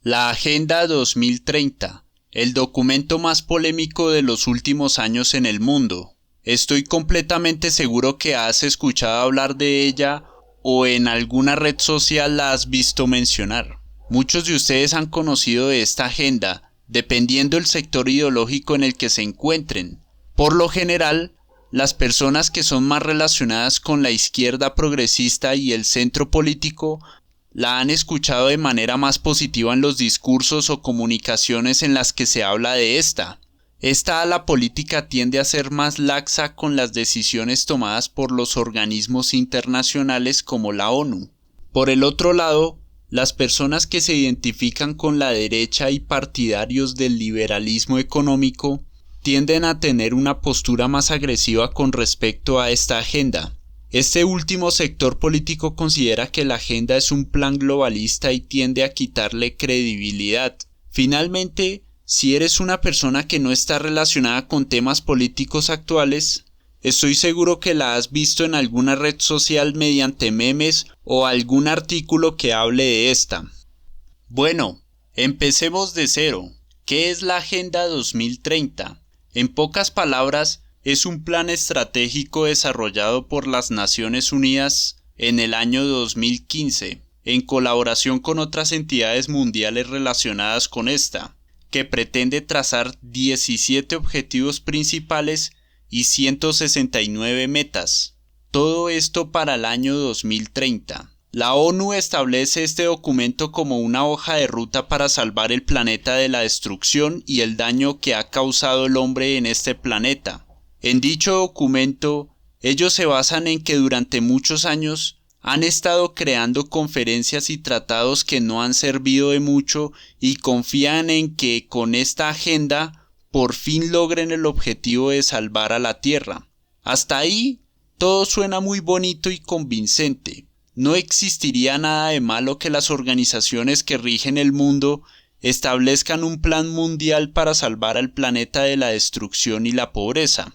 La Agenda 2030, el documento más polémico de los últimos años en el mundo. Estoy completamente seguro que has escuchado hablar de ella o en alguna red social la has visto mencionar. Muchos de ustedes han conocido de esta agenda, dependiendo del sector ideológico en el que se encuentren. Por lo general, las personas que son más relacionadas con la izquierda progresista y el centro político la han escuchado de manera más positiva en los discursos o comunicaciones en las que se habla de esta. Esta ala política tiende a ser más laxa con las decisiones tomadas por los organismos internacionales como la ONU. Por el otro lado, las personas que se identifican con la derecha y partidarios del liberalismo económico tienden a tener una postura más agresiva con respecto a esta agenda. Este último sector político considera que la agenda es un plan globalista y tiende a quitarle credibilidad. Finalmente, si eres una persona que no está relacionada con temas políticos actuales, estoy seguro que la has visto en alguna red social mediante memes o algún artículo que hable de esta. Bueno, empecemos de cero. ¿Qué es la Agenda 2030? En pocas palabras, es un plan estratégico desarrollado por las Naciones Unidas en el año 2015, en colaboración con otras entidades mundiales relacionadas con esta, que pretende trazar 17 objetivos principales y 169 metas. Todo esto para el año 2030. La ONU establece este documento como una hoja de ruta para salvar el planeta de la destrucción y el daño que ha causado el hombre en este planeta. En dicho documento, ellos se basan en que durante muchos años han estado creando conferencias y tratados que no han servido de mucho y confían en que con esta agenda por fin logren el objetivo de salvar a la Tierra. Hasta ahí, todo suena muy bonito y convincente. No existiría nada de malo que las organizaciones que rigen el mundo establezcan un plan mundial para salvar al planeta de la destrucción y la pobreza.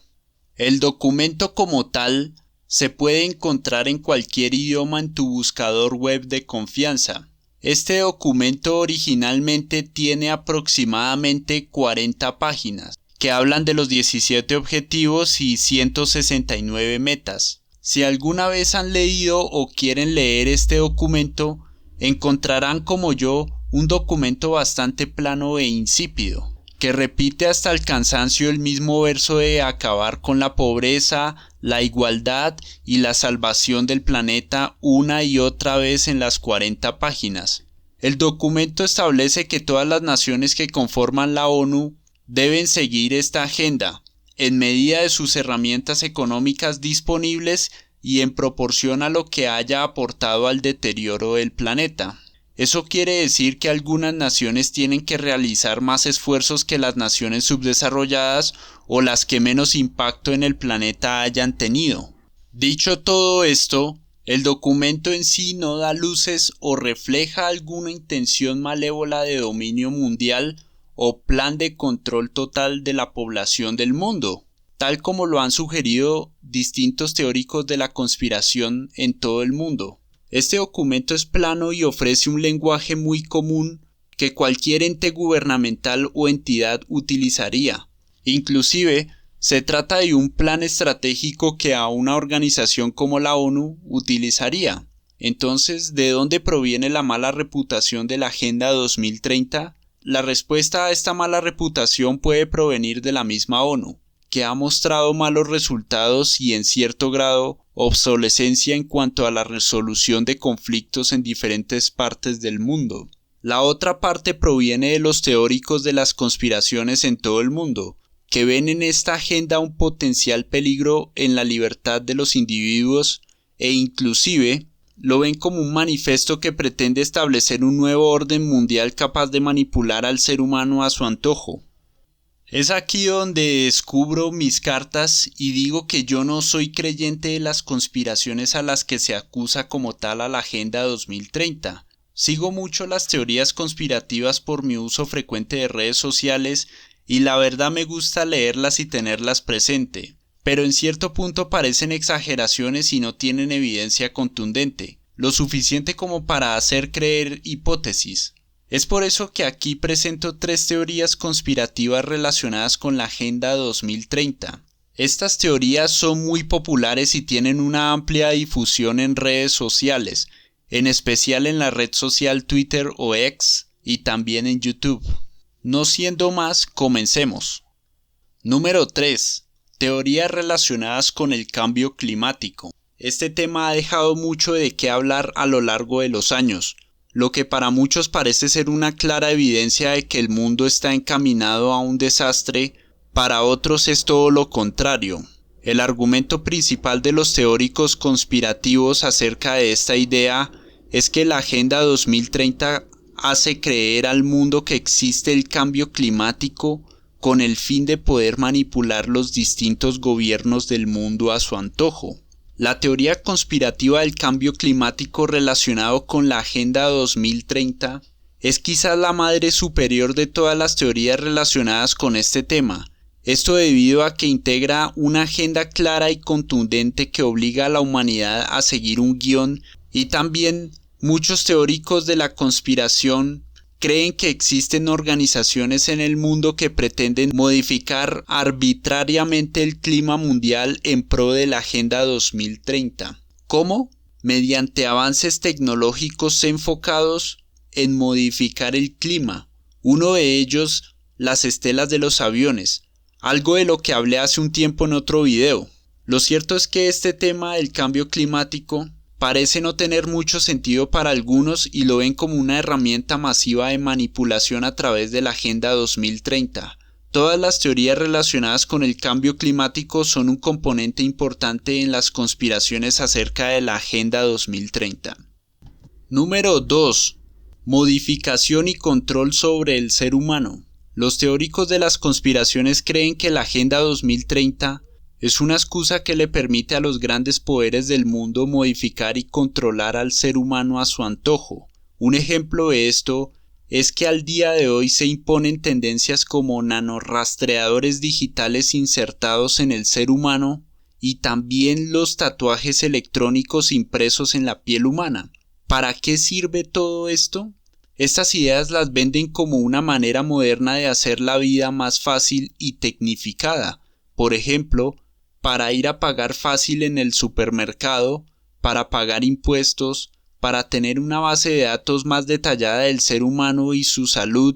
El documento como tal se puede encontrar en cualquier idioma en tu buscador web de confianza. Este documento originalmente tiene aproximadamente 40 páginas, que hablan de los 17 objetivos y 169 metas. Si alguna vez han leído o quieren leer este documento, encontrarán como yo un documento bastante plano e insípido, que repite hasta el cansancio el mismo verso de acabar con la pobreza, la igualdad y la salvación del planeta una y otra vez en las 40 páginas. El documento establece que todas las naciones que conforman la ONU deben seguir esta agenda, en medida de sus herramientas económicas disponibles y en proporción a lo que haya aportado al deterioro del planeta. Eso quiere decir que algunas naciones tienen que realizar más esfuerzos que las naciones subdesarrolladas o las que menos impacto en el planeta hayan tenido. Dicho todo esto, el documento en sí no da luces o refleja alguna intención malévola de dominio mundial o plan de control total de la población del mundo, tal como lo han sugerido distintos teóricos de la conspiración en todo el mundo. Este documento es plano y ofrece un lenguaje muy común que cualquier ente gubernamental o entidad utilizaría. Inclusive, se trata de un plan estratégico que a una organización como la ONU utilizaría. Entonces, ¿de dónde proviene la mala reputación de la Agenda 2030? La respuesta a esta mala reputación puede provenir de la misma ONU, que ha mostrado malos resultados y en cierto grado obsolescencia en cuanto a la resolución de conflictos en diferentes partes del mundo. La otra parte proviene de los teóricos de las conspiraciones en todo el mundo, que ven en esta agenda un potencial peligro en la libertad de los individuos e inclusive lo ven como un manifiesto que pretende establecer un nuevo orden mundial capaz de manipular al ser humano a su antojo. Es aquí donde descubro mis cartas y digo que yo no soy creyente de las conspiraciones a las que se acusa como tal a la Agenda 2030. Sigo mucho las teorías conspirativas por mi uso frecuente de redes sociales y la verdad me gusta leerlas y tenerlas presente, pero en cierto punto parecen exageraciones y no tienen evidencia contundente, lo suficiente como para hacer creer hipótesis. Es por eso que aquí presento 3 teorías conspirativas relacionadas con la Agenda 2030. Estas teorías son muy populares y tienen una amplia difusión en redes sociales, en especial en la red social Twitter o X y también en YouTube. No siendo más, comencemos. Número 3. Teorías relacionadas con el cambio climático. Este tema ha dejado mucho de qué hablar a lo largo de los años, lo que para muchos parece ser una clara evidencia de que el mundo está encaminado a un desastre. Para otros es todo lo contrario. El argumento principal de los teóricos conspirativos acerca de esta idea es que la Agenda 2030 hace creer al mundo que existe el cambio climático con el fin de poder manipular los distintos gobiernos del mundo a su antojo. La teoría conspirativa del cambio climático relacionado con la Agenda 2030 es quizás la madre superior de todas las teorías relacionadas con este tema. Esto debido a que integra una agenda clara y contundente que obliga a la humanidad a seguir un guión, y también muchos teóricos de la conspiración creen que existen organizaciones en el mundo que pretenden modificar arbitrariamente el clima mundial en pro de la Agenda 2030. ¿Cómo? Mediante avances tecnológicos enfocados en modificar el clima. Uno de ellos, las estelas de los aviones, algo de lo que hablé hace un tiempo en otro video. Lo cierto es que este tema del cambio climático parece no tener mucho sentido para algunos y lo ven como una herramienta masiva de manipulación a través de la Agenda 2030. Todas las teorías relacionadas con el cambio climático son un componente importante en las conspiraciones acerca de la Agenda 2030. Número 2. Modificación y control sobre el ser humano. Los teóricos de las conspiraciones creen que la Agenda 2030 es una excusa que le permite a los grandes poderes del mundo modificar y controlar al ser humano a su antojo. Un ejemplo de esto es que al día de hoy se imponen tendencias como nanorastreadores digitales insertados en el ser humano y también los tatuajes electrónicos impresos en la piel humana. ¿Para qué sirve todo esto? Estas ideas las venden como una manera moderna de hacer la vida más fácil y tecnificada. Por ejemplo, para ir a pagar fácil en el supermercado, para pagar impuestos, para tener una base de datos más detallada del ser humano y su salud,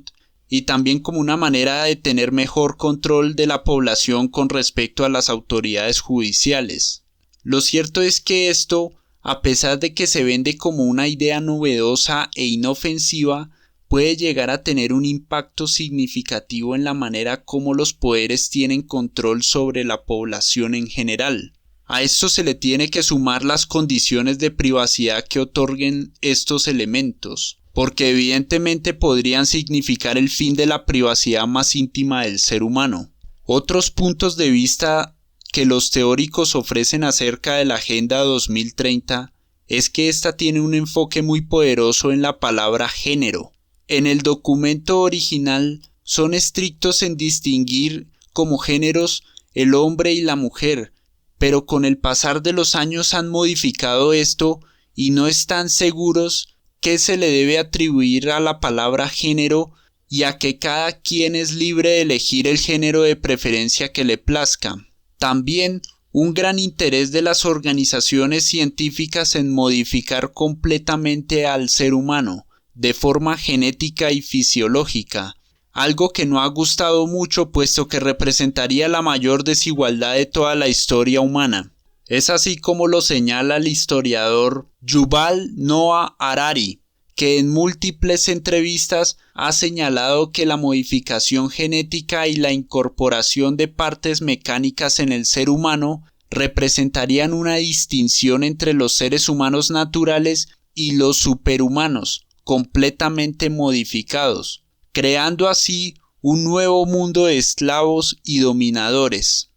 y también como una manera de tener mejor control de la población con respecto a las autoridades judiciales. Lo cierto es que esto, a pesar de que se vende como una idea novedosa e inofensiva, puede llegar a tener un impacto significativo en la manera como los poderes tienen control sobre la población en general. A esto se le tiene que sumar las condiciones de privacidad que otorguen estos elementos, porque evidentemente podrían significar el fin de la privacidad más íntima del ser humano. Otros puntos de vista que los teóricos ofrecen acerca de la Agenda 2030 es que ésta tiene un enfoque muy poderoso en la palabra género. En el documento original son estrictos en distinguir como géneros el hombre y la mujer, pero con el pasar de los años han modificado esto y no están seguros qué se le debe atribuir a la palabra género, y a que cada quien es libre de elegir el género de preferencia que le plazca. También un gran interés de las organizaciones científicas en modificar completamente al ser humano, de forma genética y fisiológica, algo que no ha gustado mucho puesto que representaría la mayor desigualdad de toda la historia humana. Es así como lo señala el historiador Yuval Noah Harari, que en múltiples entrevistas ha señalado que la modificación genética y la incorporación de partes mecánicas en el ser humano representarían una distinción entre los seres humanos naturales y los superhumanos, completamente modificados, creando así un nuevo mundo de esclavos y dominadores.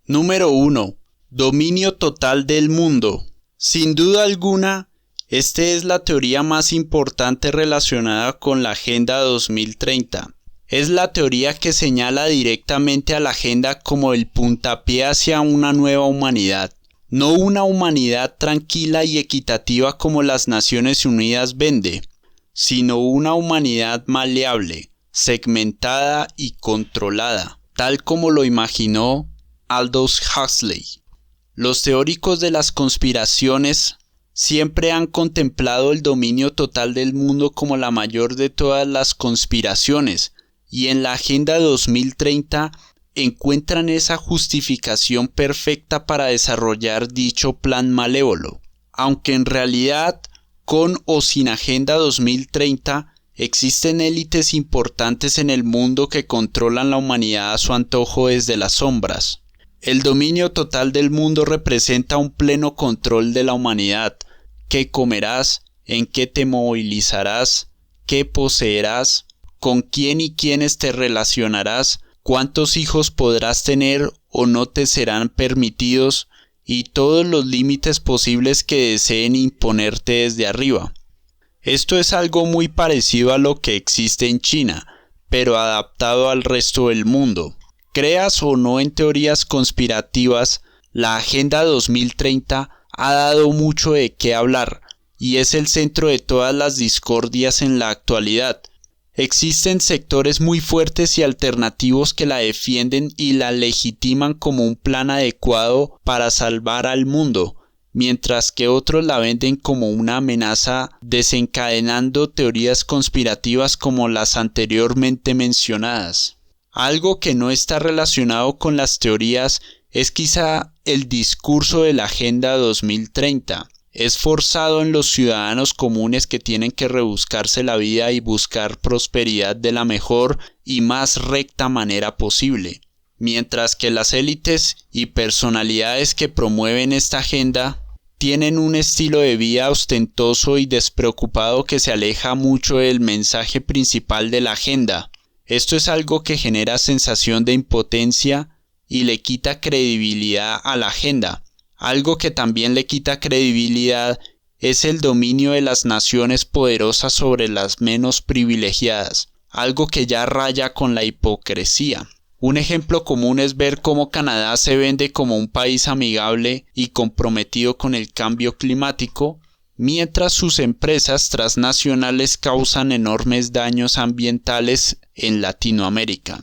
Número 1. Dominio total del mundo. Sin duda alguna, esta es la teoría más importante relacionada con la Agenda 2030. Es la teoría que señala directamente a la agenda como el puntapié hacia una nueva humanidad. No una humanidad tranquila y equitativa como las Naciones Unidas vende, sino una humanidad maleable, segmentada y controlada, tal como lo imaginó Aldous Huxley. Los teóricos de las conspiraciones siempre han contemplado el dominio total del mundo como la mayor de todas las conspiraciones, y en la Agenda 2030 encuentran esa justificación perfecta para desarrollar dicho plan malévolo. Aunque en realidad, con o sin Agenda 2030, existen élites importantes en el mundo que controlan la humanidad a su antojo desde las sombras. El dominio total del mundo representa un pleno control de la humanidad. ¿Qué comerás? ¿En qué te movilizarás? ¿Qué poseerás? ¿Con quién y quiénes te relacionarás? ¿Cuántos hijos podrás tener o no te serán permitidos? Y todos los límites posibles que deseen imponerte desde arriba. Esto es algo muy parecido a lo que existe en China, pero adaptado al resto del mundo. Creas o no en teorías conspirativas, la Agenda 2030 ha dado mucho de qué hablar y es el centro de todas las discordias en la actualidad. Existen sectores muy fuertes y alternativos que la defienden y la legitiman como un plan adecuado para salvar al mundo, mientras que otros la venden como una amenaza, desencadenando teorías conspirativas como las anteriormente mencionadas. Algo que no está relacionado con las teorías es quizá el discurso de la Agenda 2030. Es forzado en los ciudadanos comunes que tienen que rebuscarse la vida y buscar prosperidad de la mejor y más recta manera posible. Mientras que las élites y personalidades que promueven esta agenda tienen un estilo de vida ostentoso y despreocupado que se aleja mucho del mensaje principal de la agenda. Esto es algo que genera sensación de impotencia y le quita credibilidad a la agenda. Algo que también le quita credibilidad es el dominio de las naciones poderosas sobre las menos privilegiadas, algo que ya raya con la hipocresía. Un ejemplo común es ver cómo Canadá se vende como un país amigable y comprometido con el cambio climático, mientras sus empresas transnacionales causan enormes daños ambientales en Latinoamérica.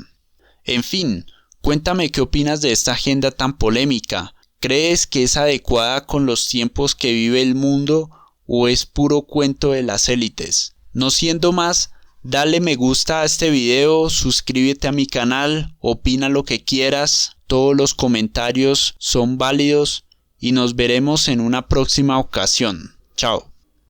En fin, cuéntame qué opinas de esta agenda tan polémica. ¿Crees que es adecuada con los tiempos que vive el mundo o es puro cuento de las élites? No siendo más, dale me gusta a este video, suscríbete a mi canal, opina lo que quieras, todos los comentarios son válidos y nos veremos en una próxima ocasión. Chao.